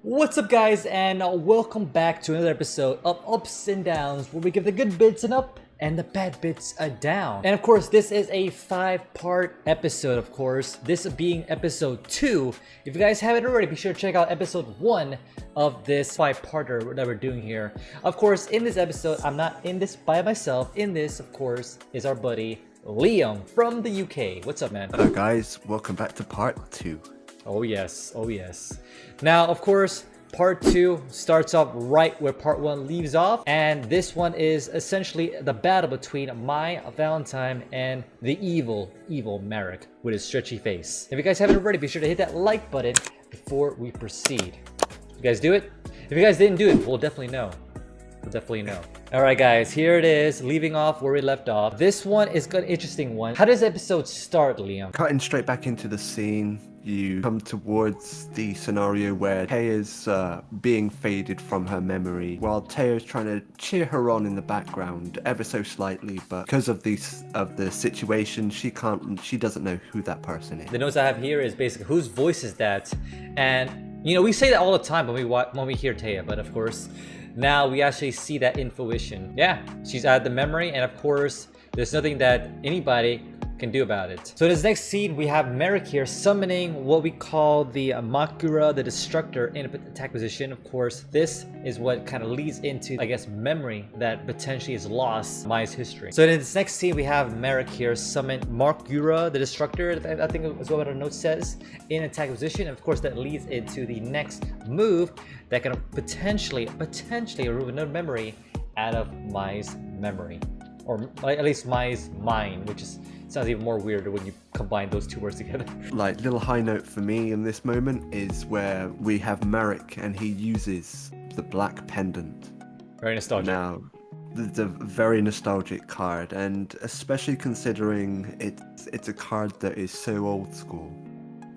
What's up, guys, and welcome back to another episode of Ups and Downs, where we give the good bits an up and the bad bits a down. And of course, this is a 5-part episode, of course, this being episode 2. If you guys haven't already, be sure to check out episode 1 of this 5-parter that we're doing here. Of course, in this episode, I'm not in this by myself. In this, of course, is our buddy Liam from the UK. What's up, man? Hello guys, welcome back to part 2. Oh yes, oh yes. Now, of course, part 2 starts off right where part 1 leaves off, and this one is essentially the battle between Mai, Valentine, and the evil Marik with his stretchy face. If you guys haven't already, be sure to hit that like button before we proceed. You guys do it? If you guys didn't do it, we'll definitely know. We'll definitely know. Alright guys, here it is, leaving off where we left off. This one is an interesting one. How does the episode start, Liam? Cutting straight back into the scene, you come towards the scenario where Taya's being faded from her memory, while Taya's trying to cheer her on in the background ever so slightly, but because of the situation, she doesn't know who that person is. The notes I have here is basically whose voice is that, and you know, we say that all the time when we hear Taya, but of course now we actually see that in fruition. Yeah, she's out of the memory, and of course there's nothing that anybody can do about it. So in this next scene, we have Marik here summoning what we call the Makura, the Destructor, in attack position. Of course, this is what kind of leads into, I guess, memory that potentially is lost in Mai's history. So in this next scene, we have Marik here summon Makura, the Destructor, I think is what our note says, in attack position. And of course, that leads into the next move that can potentially remove another memory out of Mai's memory. Or at least Mai's mind, which sounds even more weirder when you combine those two words together. Like, little high note for me in this moment is where we have Marik and he uses the black pendant. Very nostalgic. Now, it's a very nostalgic card, and especially considering it's a card that is so old school.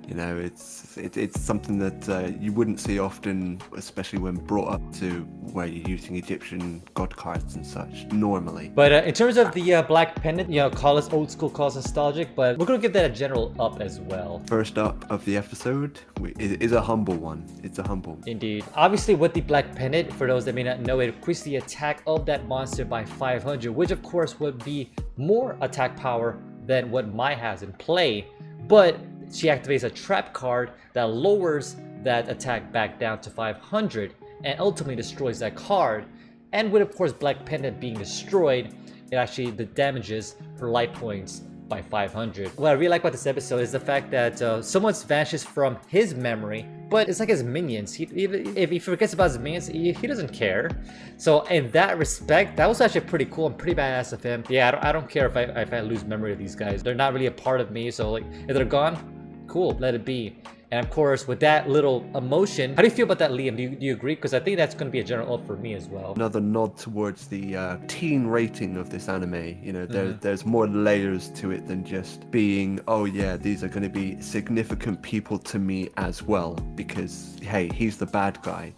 You know, it's something that you wouldn't see often, especially when brought up to where you're using Egyptian god cards and such normally. But in terms of the black pendant, you know, call us old school, call us nostalgic, but we're gonna give that a general up as well. First up of the episode is a humble one. It's a humble one. Indeed. Obviously, with the black pendant, for those that may not know, it increases the attack of that monster by 500, which of course would be more attack power than what Mai has in play. But she activates a trap card that lowers that attack back down to 500 and ultimately destroys that card. And with, of course, Black Pendant being destroyed, it actually damages her life points by 500. What I really like about this episode is the fact that someone vanishes from his memory, but it's like his minions. If he forgets about his minions, he doesn't care. So in that respect, that was actually pretty cool and pretty badass of him. Yeah, I don't care if I lose memory of these guys. They're not really a part of me, so like, if they're gone, cool, let it be. And of course, with that little emotion, how do you feel about that, Liam? Do you agree? Because I think that's going to be a general up for me as well. Another nod towards the teen rating of this anime. You know, there's more layers to it than just being, oh yeah, these are going to be significant people to me as well. Because, hey, he's the bad guy.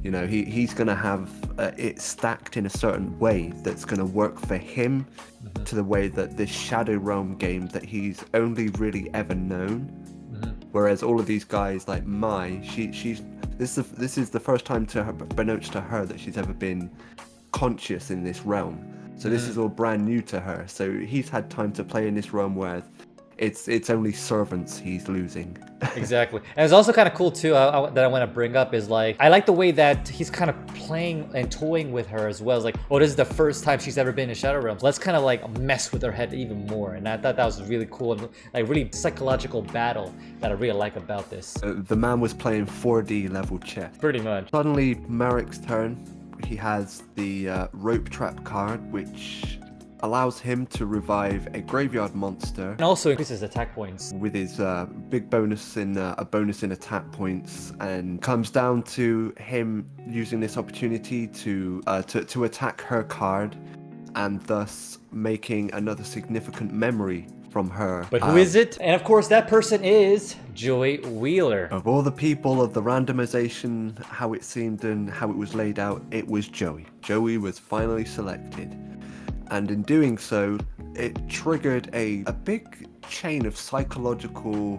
You know, he's going to have it stacked in a certain way that's going to work for him to the way that this Shadow Realm game that he's only really ever known. Whereas all of these guys like Mai, this is the first time beknownst to her that she's ever been conscious in this realm. So this is all brand new to her. So he's had time to play in this realm where it's only servants he's losing. Exactly. And it's also kind of cool too that I want to bring up is like, I like the way that he's kind of playing and toying with her as well. It's like, oh, this is the first time she's ever been in Shadow Realms. Let's kind of like mess with her head even more. And I thought that was really cool and like really psychological battle that I really like about this. The man was playing 4D level chess. Pretty much. Suddenly, Marik's turn. He has the rope trap card, which allows him to revive a graveyard monster, and also increases attack points with his big bonus in a bonus in attack points, and comes down to him using this opportunity to attack her card, and thus making another significant memory from her. But who is it? And of course, that person is Joey Wheeler. Of all the people of the randomization, how it seemed and how it was laid out, it was Joey. Joey was finally selected. And in doing so, it triggered a big chain of psychological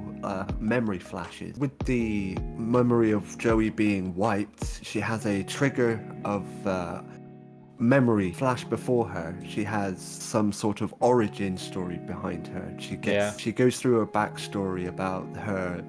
memory flashes. With the memory of Joey being wiped, she has a trigger of memory flash before her. She has some sort of origin story behind her. She goes through a backstory about her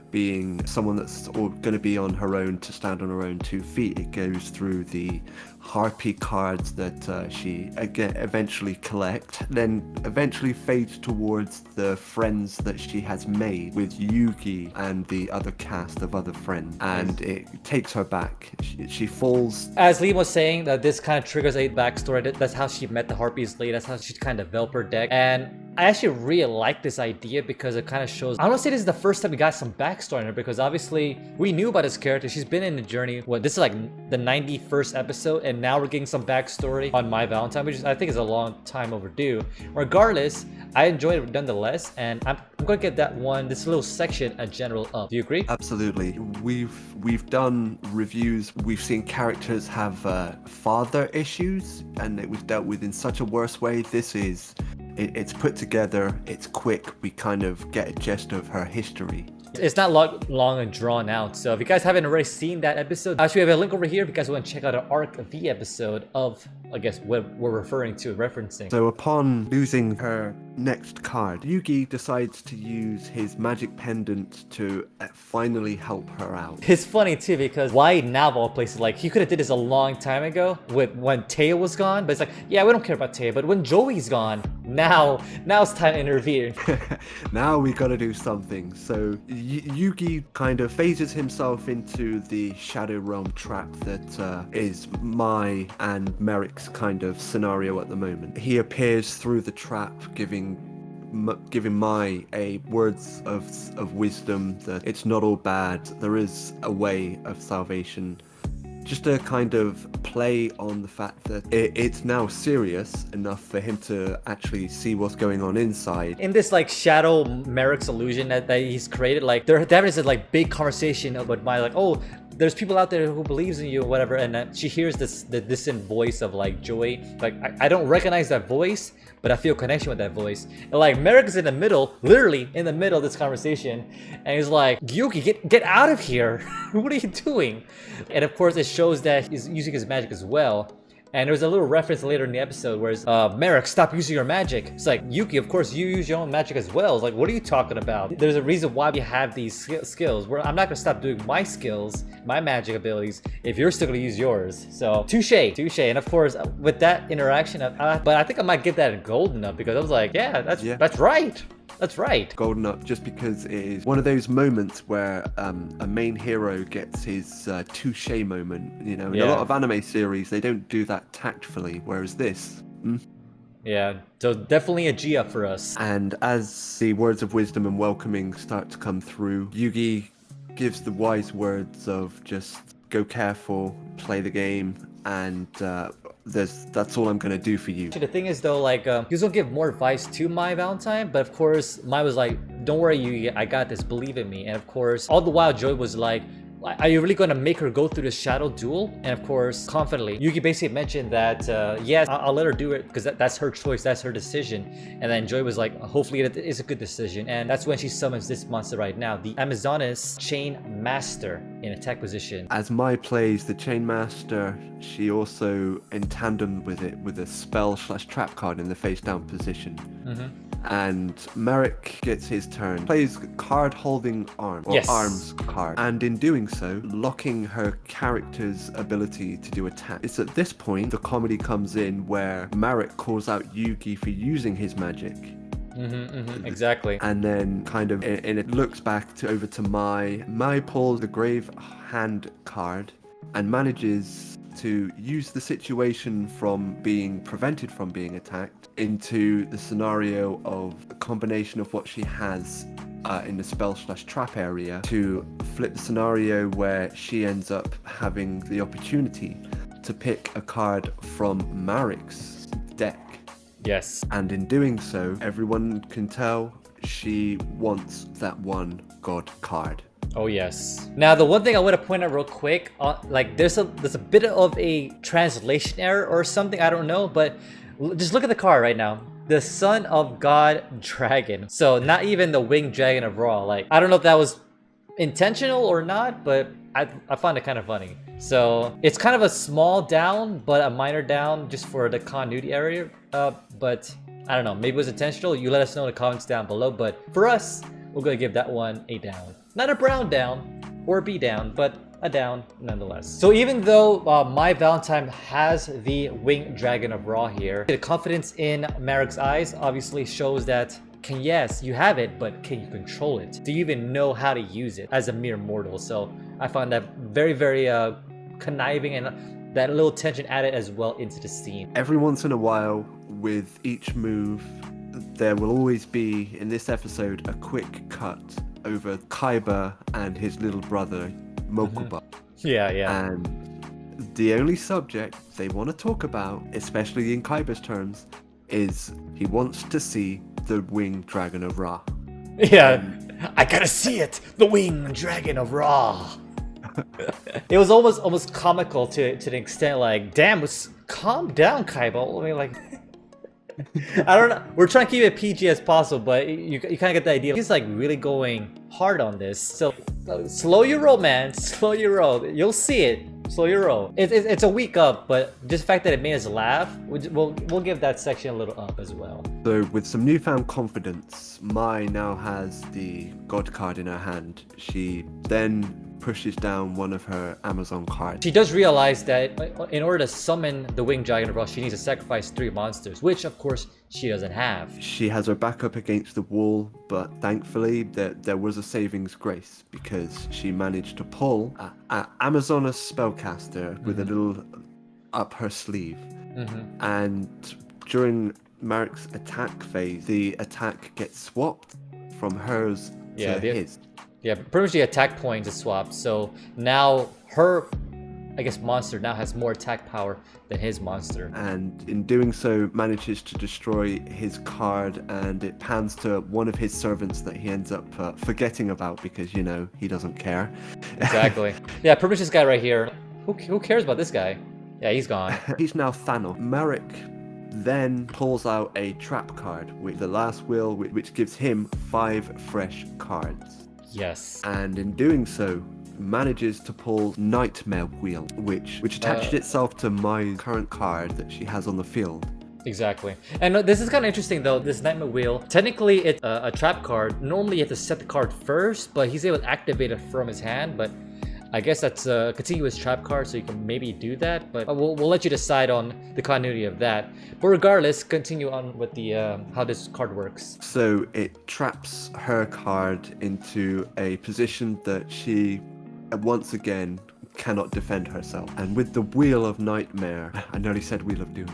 being someone that's going to be on her own, to stand on her own 2 feet. It goes through the harpy cards that she again eventually collects, then eventually fades towards the friends that she has made with Yugi and the other cast of other friends, and it takes her back. She falls. As Liam was saying, that this kind of triggers a backstory. That's how she met the harpies lady. That's how she kind of developed her deck. And I actually really like this idea because it kind of shows, I don't say this is the first time we got some backstory on her, because obviously we knew about this character. She's been in the journey. This is like the 91st episode, and now we're getting some backstory on My Valentine, which I think is a long time overdue. Regardless, I enjoyed it nonetheless, and I'm gonna give this little section a general up. Do you agree? Absolutely. We've done reviews. We've seen characters have father issues, and it was dealt with in such a worse way. It's put together, it's quick, we kind of get a gist of her history. It's not long and drawn out, so if you guys haven't already seen that episode, actually we have a link over here if you guys want to check out an arc of the episode of, I guess, what we're referring to, referencing. So upon losing her next card, Yugi decides to use his magic pendant to finally help her out. It's funny too, because why now of all places? Like, he could have did this a long time ago when Taya was gone, but it's like, yeah, we don't care about Taya, but when Joey's gone, now it's time to intervene. Now we gotta do something. So Yugi kind of phases himself into the Shadow Realm trap that is Mai and Marik's kind of scenario at the moment. He appears through the trap, giving Mai a words of wisdom that it's not all bad, there is a way of salvation. Just to kind of play on the fact that it's now serious enough for him to actually see what's going on inside. In this like Shadow Marik's illusion that he's created, like they're having this like big conversation about Mai, like, oh, there's people out there who believes in you or whatever, and she hears the distant voice of like Joey. Like, I don't recognize that voice, but I feel connection with that voice. And like Marik is in the middle, literally in the middle of this conversation, and he's like, Yuki, get out of here. What are you doing? And of course it shows that he's using his magic as well. And there's a little reference later in the episode where it's, Marik, stop using your magic. It's like, Yuki, of course you use your own magic as well. It's like, what are you talking about? There's a reason why we have these skills. I'm not gonna stop doing my skills, my magic abilities, if you're still gonna use yours. So, touche. And of course, with that interaction, but I think I might give that a golden up, because I was like, yeah, that's right. That's right. Golden up, just because it is one of those moments where a main hero gets his touche moment. You know, in a lot of anime series, they don't do that tactfully, whereas this. Yeah, so definitely a G up for us. And as the words of wisdom and welcoming start to come through, Yugi gives the wise words of just go careful, play the game, and that's all I'm gonna do for you. The thing is though, like, he was gonna give more advice to Mai Valentine, but of course Mai was like, don't worry, Yugi, I got this, believe in me. And of course, all the while Joy was like, are you really gonna make her go through the shadow duel? And of course, confidently, Yugi basically mentioned that, yes, I'll let her do it, because that's her choice, that's her decision. And then Joy was like, hopefully it is a good decision. And that's when she summons this monster right now, the Amazonas Chain Master in attack position. As Mai plays the Chain Master, she also in tandem with it with a spell/trap card in the face down position. And Marik gets his turn, plays card holding arm, or arms card, and in doing so, locking her character's ability to do attack. It's at this point the comedy comes in, where Marik calls out Yugi for using his magic. Exactly. And then kind of, and it looks back over to Mai. Mai pulls the Grave Hand card and manages to use the situation from being prevented from being attacked into the scenario of a combination of what she has in the spell/trap area to flip the scenario where she ends up having the opportunity to pick a card from Marik's deck. Yes. And in doing so, everyone can tell she wants that one god card. Oh yes. Now the one thing I want to point out real quick, like there's a bit of a translation error or something, I don't know, but just look at the card right now. the son of God dragon. So not even the winged dragon of Ra. Like, I don't know if that was intentional or not, but I find it kind of funny. So it's kind of a small down, but a minor down just for the continuity area. But I don't know, maybe it was intentional. You let us know in the comments down below. But for us, we're gonna give that one a down. Not a brown down or a B down, but a down nonetheless. So even though my Valentine has the winged dragon of Ra here, the confidence in Marik's eyes obviously shows that yes, you have it, but can you control it? Do you even know how to use it as a mere mortal? So I found that very, very conniving, and that little tension added as well into the scene. Every once in a while, with each move, there will always be, in this episode, a quick cut over Kaiba and his little brother, Mokuba. Yeah. And the only subject they want to talk about, especially in Kaiba's terms, is he wants to see the winged dragon of Ra. Yeah, I gotta see it! The winged dragon of Ra! It was almost comical to the extent like, damn, calm down, Kaiba. I mean, like, I don't know. We're trying to keep it PG as possible, but you kind of get the idea. He's like really going hard on this. So slow your roll, man. Slow your roll. You'll see it. Slow your roll. It's a week up, but just the fact that it made us laugh, we'll give that section a little up as well. So with some newfound confidence, Mai now has the God card in her hand. She then pushes down one of her Amazon cards. She does realize that in order to summon the winged dragon of Ra, she needs to sacrifice 3 monsters, which of course she doesn't have. She has her back up against the wall, but thankfully there was a savings grace because she managed to pull an Amazoness spellcaster with a little up her sleeve. And during Marik's attack phase, the attack gets swapped from hers to his. Yeah, pretty much the attack point is swapped. So now her, I guess, monster now has more attack power than his monster. And in doing so, manages to destroy his card, and it pans to one of his servants that he ends up forgetting about because, you know, he doesn't care. Exactly. Yeah, pretty much this guy right here. Who cares about this guy? Yeah, he's gone. He's now Thanos. Marik then pulls out a trap card with the last will, which gives him 5 fresh cards. Yes. And in doing so, manages to pull Nightmare Wheel, which attached itself to my current card that she has on the field. Exactly. And this is kind of interesting though, this Nightmare Wheel. Technically it's a trap card. Normally you have to set the card first, but he's able to activate it from his hand. But I guess that's a continuous trap card, so you can maybe do that. But we'll let you decide on the continuity of that. But regardless, continue on with the how this card works. So it traps her card into a position that she once again cannot defend herself. And with the Wheel of Nightmare, I nearly said Wheel of Doom.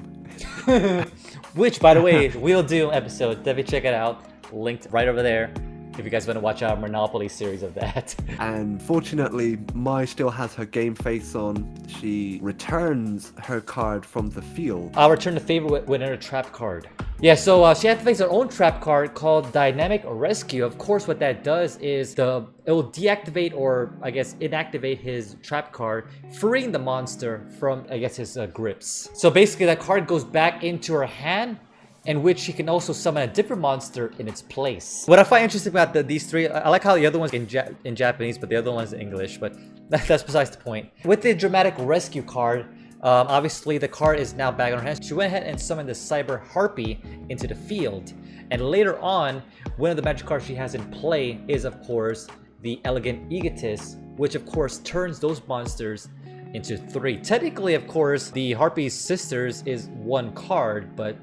Which, by the way, is Wheel of Doom episode. Definitely check it out. Linked right over there if you guys want to watch our Monopoly series of that. And fortunately, Mai still has her game face on. She returns her card from the field. I'll return the favor with another trap card. Yeah, so she activates her own trap card called Dynamic Rescue. Of course, what that does is it will deactivate, or I guess inactivate, his trap card, freeing the monster from, I guess, his grips. So basically that card goes back into her hand, in which she can also summon a different monster in its place. What I find interesting about these 3, I like how the other one's in Japanese, but the other one's in English, but that's besides the point. With the Dramatic Rescue card, obviously the card is now back on her hands. She went ahead and summoned the Cyber Harpy into the field. And later on, one of the magic cards she has in play is, of course, the Elegant Egotist, which of course turns those monsters into 3. Technically, of course, the Harpy's Sisters is 1 card, but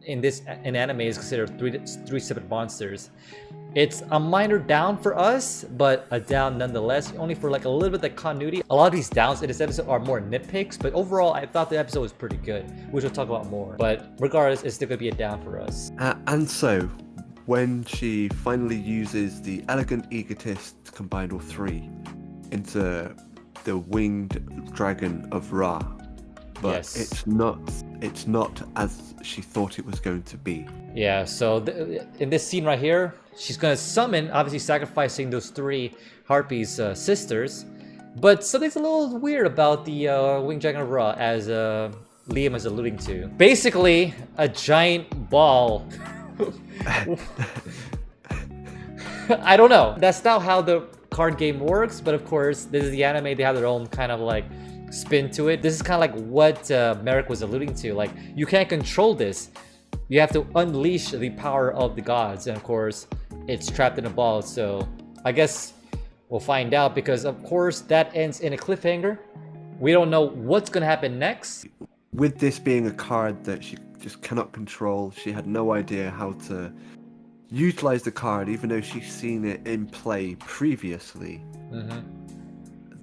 in anime is considered 3 separate monsters. It's a minor down for us, but a down nonetheless, only for like a little bit of continuity. A lot of these downs in this episode are more nitpicks, but overall I thought the episode was pretty good, which we'll talk about more. But regardless, it's still gonna be a down for us. And so, when she finally uses the Elegant Egotist combined all 3 into the Winged Dragon of Ra, but yes, it's not as she thought it was going to be. Yeah, so in this scene right here, she's gonna summon, obviously sacrificing those 3 Harpy's sisters. But something's a little weird about the Winged Dragon of Ra, as Liam is alluding to. Basically, a giant ball. I don't know. That's not how the card game works, but of course, this is the anime. They have their own kind of like spin to it. This is kind of like what Marik was alluding to. Like, you can't control this. You have to unleash the power of the gods, and of course, it's trapped in a ball. So I guess we'll find out, because of course that ends in a cliffhanger. We don't know what's gonna happen next. With this being a card that she just cannot control, she had no idea how to utilize the card, even though she's seen it in play previously.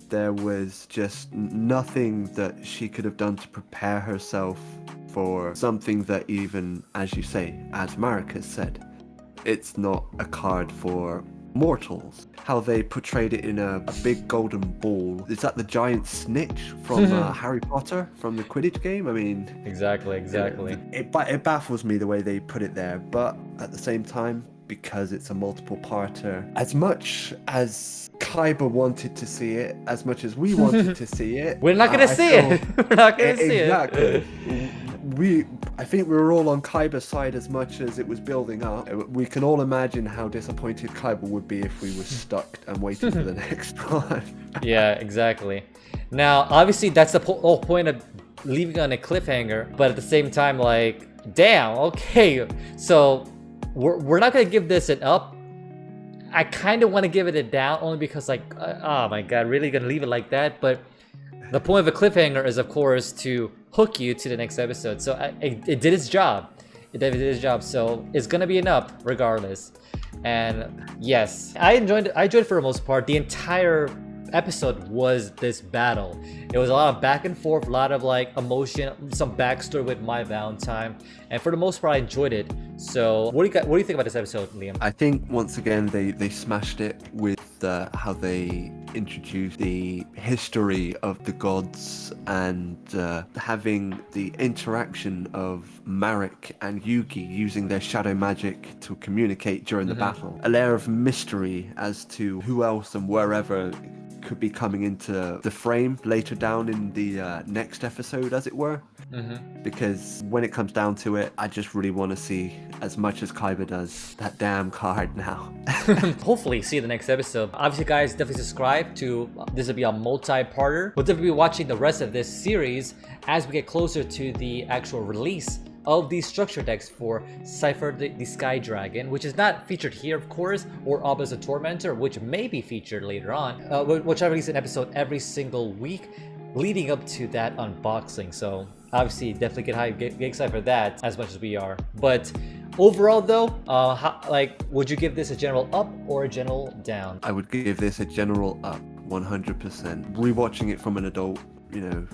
There was just nothing that she could have done to prepare herself for something that, even, as you say, as Marik has said, it's not a card for mortals. How they portrayed it in a big golden ball. Is that the giant snitch from Harry Potter, from the Quidditch game? I mean... Exactly. It baffles me the way they put it there, but at the same time, because it's a multiple parter, as much as Kaiba wanted to see it, as much as we wanted to see it, we're not gonna see it. We're not gonna see it. Exactly. I think we were all on Kaiba's side as much as it was building up. We can all imagine how disappointed Kaiba would be if we were stuck and waiting for the next one. Yeah, exactly. Now, obviously, that's the whole point of leaving on a cliffhanger, but at the same time, like, damn, okay, so we're not gonna give this an up. I kind of want to give it a down, only because, like, oh my god, really gonna leave it like that? But the point of a cliffhanger is, of course, to hook you to the next episode. So it did its job. It did its job. So it's gonna be an up regardless. And yes, I enjoyed it for the most part. The entire episode was this battle. It was a lot of back and forth, a lot of like emotion, some backstory with My Valentine, and for the most part, I enjoyed it. So what do you think about this episode, Liam? I think once again they smashed it with how they introduced the history of the gods, and having the interaction of Marik and Yugi using their shadow magic to communicate during the battle. A layer of mystery as to who else and wherever could be coming into the frame later down in the next episode, as it were. Because when it comes down to it, I just really want to see, as much as Kaiba does, that damn card now. Hopefully see the next episode. Obviously, guys, definitely subscribe to this. Will be a multi-parter. We'll definitely be watching the rest of this series as we get closer to the actual release of these structure decks for Cypher the Sky Dragon, which is not featured here, of course, or Obelisk the Tormentor, which may be featured later on, which I release an episode every single week leading up to that unboxing. So obviously, definitely get excited for that as much as we are. But overall, though, would you give this a general up or a general down? I would give this a general up, 100%. Rewatching it from an adult, you know,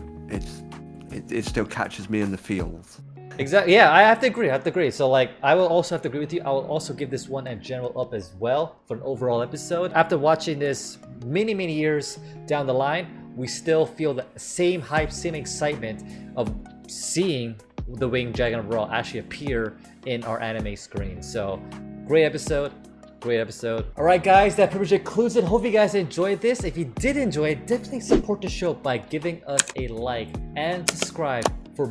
it still catches me in the feels. Exactly. Yeah, I have to agree. So, like, I will also have to agree with you. I will also give this one a general up as well for an overall episode. After watching this many years down the line, we still feel the same hype, same excitement of seeing the Winged Dragon of Ra actually appear in our anime screen. So, great episode. Alright guys, that pretty much concludes it. Hope you guys enjoyed this. If you did enjoy it, definitely support the show by giving us a like and subscribe for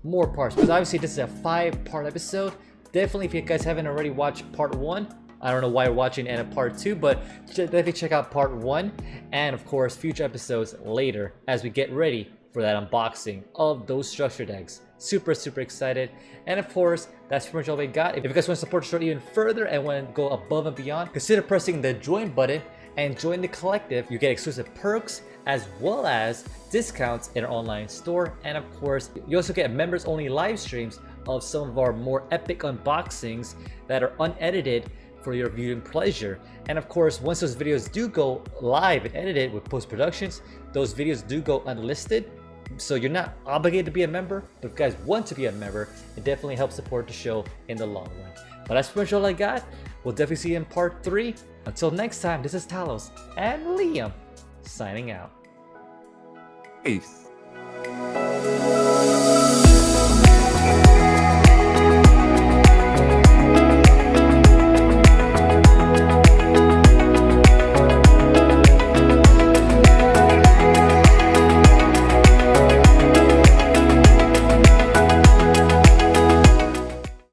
more parts, because obviously this is a 5-part episode. Definitely, if you guys haven't already watched part 1, I don't know why you're watching and a part 2, but definitely check out part 1, and of course future episodes later as we get ready for that unboxing of those structure decks. Super excited. And of course, that's pretty much all we got. If you guys want to support the show even further and want to go above and beyond, consider pressing the join button and join the collective. You get exclusive perks as well as discounts in our online store, and of course you also get members only live streams of some of our more epic unboxings that are unedited for your viewing pleasure. And of course, once those videos do go live and edited with post-productions, those videos do go unlisted, so you're not obligated to be a member, but if you guys want to be a member, it definitely helps support the show in the long run. But that's pretty much all I got. We'll definitely see you in part 3. Until next time, this is Talos and Liam signing out. Peace.